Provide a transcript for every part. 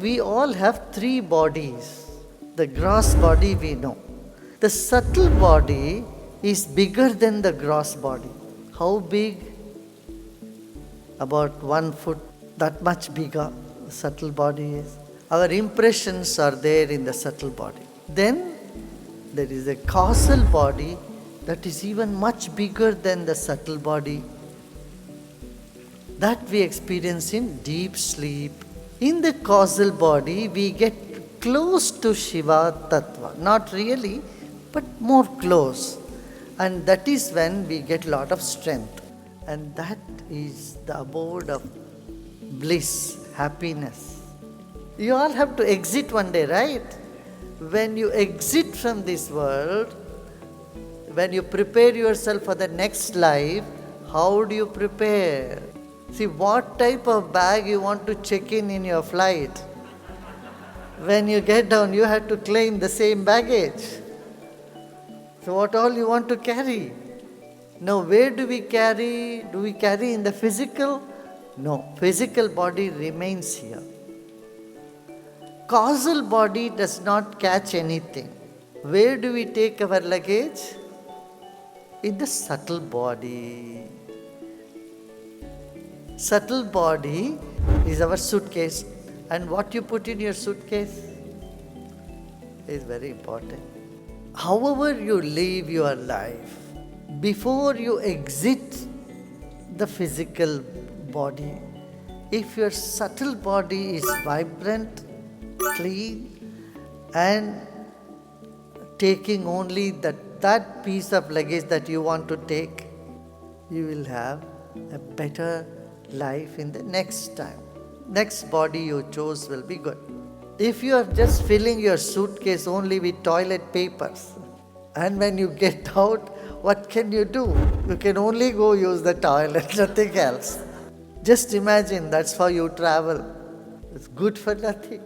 We all have three bodies. The gross body we know. The subtle body is bigger than the gross body. How big? About 1 foot, that much bigger the subtle body is. Our impressions are there in the subtle body. Then there is a causal body that is even much bigger than the subtle body. That we experience in deep sleep. In the causal body, we get close to Shiva Tattva. Not really, but more close. And that is when we get a lot of strength. And that is the abode of bliss, happiness. You all have to exit one day, right? When you exit from this world, when you prepare yourself for the next life, how do you prepare? See, what type of bag you want to check in your flight? When you get down, you have to claim the same baggage. So what all you want to carry? Now, where do we carry? Do we carry in the physical? No, physical body remains here. Causal body does not catch anything. Where do we take our luggage? In the subtle body. Subtle body is our suitcase. And what you put in your suitcase is very important. However you live your life, before you exit the physical body, if your subtle body is vibrant, clean, and taking only that piece of luggage that you want to take, you will have a better life in the next time. Next body you chose will be good. If you are just filling your suitcase only with toilet papers, and when you get out, what can you do? You can only go use the toilet, nothing else. Just imagine that's how you travel. It's good for nothing.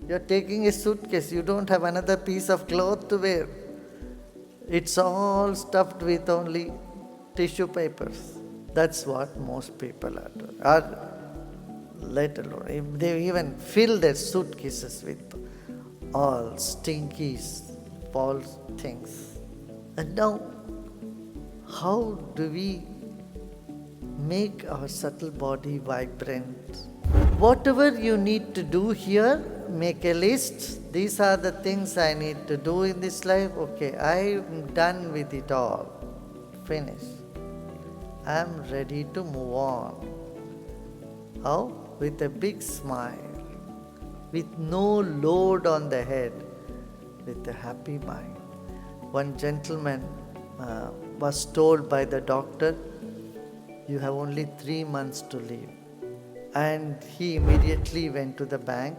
You're taking a suitcase, you don't have another piece of cloth to wear. It's all stuffed with only tissue papers. That's what most people are doing. Or let alone, they even fill their suitcases with all stinky, false things. And now, how do we make our subtle body vibrant? Whatever you need to do here, make a list. These are the things I need to do in this life. Okay, I'm done with it all. Finish. I'm ready to move on. How? With a big smile, with no load on the head, with a happy mind. One gentleman was told by the doctor, you have only 3 months to live. And he immediately went to the bank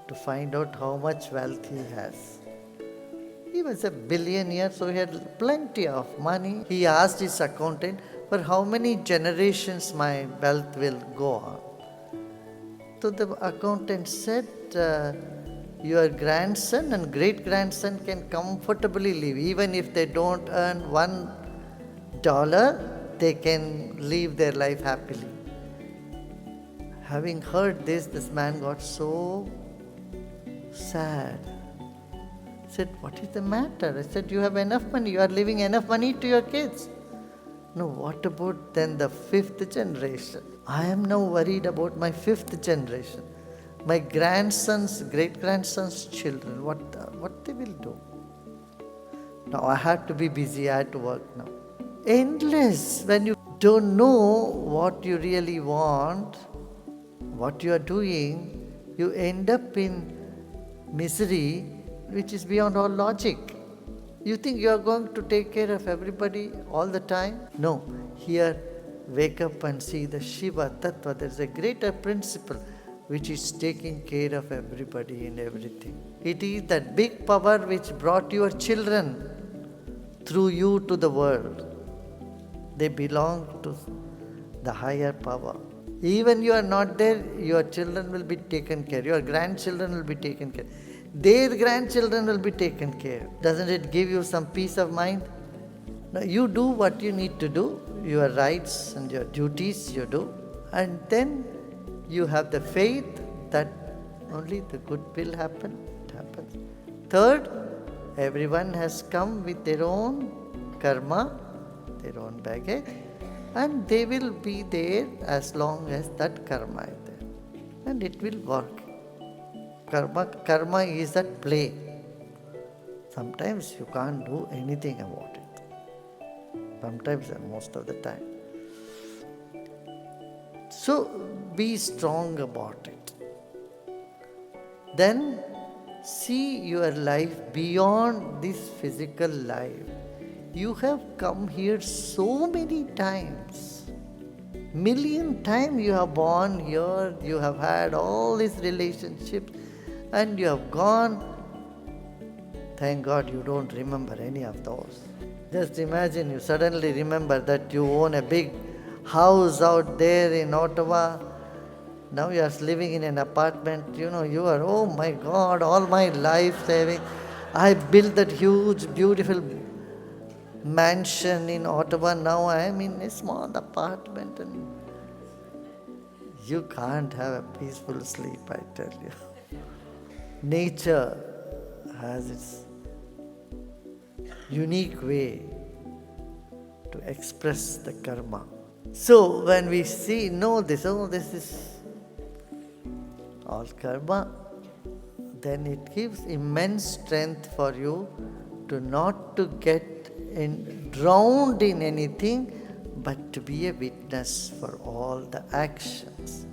to find out how much wealth he has. He was a billionaire, so he had plenty of money. He asked his accountant, for how many generations my wealth will go on? So the accountant said, your grandson and great-grandson can comfortably live. Even if they don't earn $1, they can live their life happily. Having heard this man got so sad. He said, what is the matter? I said, you have enough money. You are leaving enough money to your kids. No, what about then the 5th generation? I am now worried about my 5th generation. My grandsons, great-grandsons' children, what they will do? Now I have to be busy, I have to work now. Endless. When you don't know what you really want, what you are doing, you end up in misery which is beyond all logic. You think you are going to take care of everybody all the time? No. Here, wake up and see the Shiva Tattva. There is a greater principle which is taking care of everybody and everything. It is that big power which brought your children through you to the world. They belong to the higher power. Even you are not there, your children will be taken care. Your grandchildren will be taken care. Their grandchildren will be taken care. Doesn't it give you some peace of mind? Now you do what you need to do, your rights and your duties you do, and then you have the faith that only the good will happen. It happens. Third, everyone has come with their own karma, their own baggage, and they will be there as long as that karma is there. And it will work. Karma is at play. Sometimes you can't do anything about it. Sometimes and most of the time. So be strong about it. Then see your life beyond this physical life. You have come here so many times. Million times you have born here, you have had all these relationships, and you have gone. Thank God you don't remember any of those. Just imagine you suddenly remember that you own a big house out there in Ottawa. Now you are living in an apartment. You are, oh my God, all my life saving. I built that huge, beautiful mansion in Ottawa. Now I am in a small apartment and you can't have a peaceful sleep, I tell you. Nature has its unique way to express the karma. So when we know this is all karma, then it gives immense strength for you to not to get drowned in anything, but to be a witness for all the actions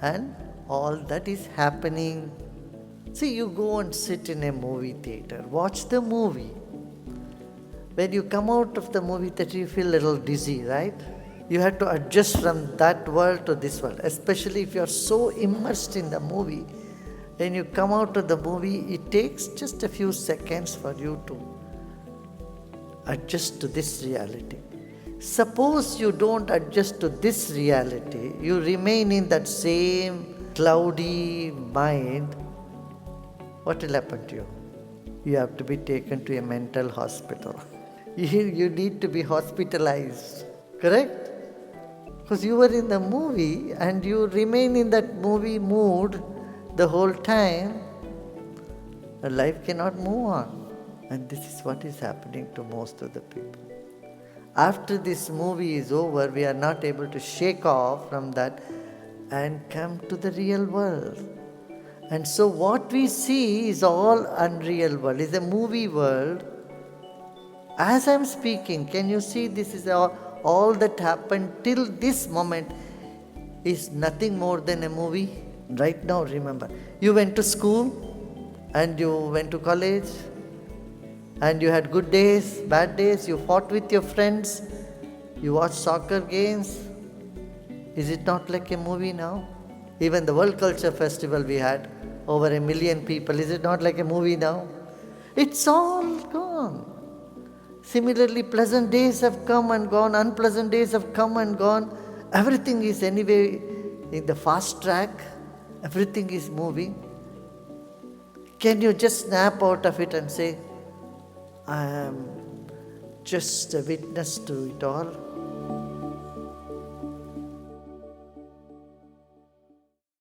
and all that is happening. See, you go and sit in a movie theater, watch the movie. When you come out of the movie theater, you feel a little dizzy, right? You have to adjust from that world to this world, especially if you are so immersed in the movie. When you come out of the movie, it takes just a few seconds for you to adjust to this reality. Suppose you don't adjust to this reality, you remain in that same cloudy mind, what will happen to you? You have to be taken to a mental hospital. You need to be hospitalized, correct? Because you were in the movie and you remain in that movie mood the whole time, life cannot move on. And this is what is happening to most of the people. After this movie is over, we are not able to shake off from that and come to the real world. And so what we see is all unreal world, is a movie world. As I am speaking, can you see this is all that happened till this moment is nothing more than a movie? Right now, remember, you went to school and you went to college and you had good days, bad days, you fought with your friends, you watched soccer games. Is it not like a movie now? Even the World Culture Festival we had, over 1 million people, is it not like a movie now? It's all gone. Similarly, pleasant days have come and gone, unpleasant days have come and gone. Everything is anyway in the fast track. Everything is moving. Can you just snap out of it and say, I am just a witness to it all?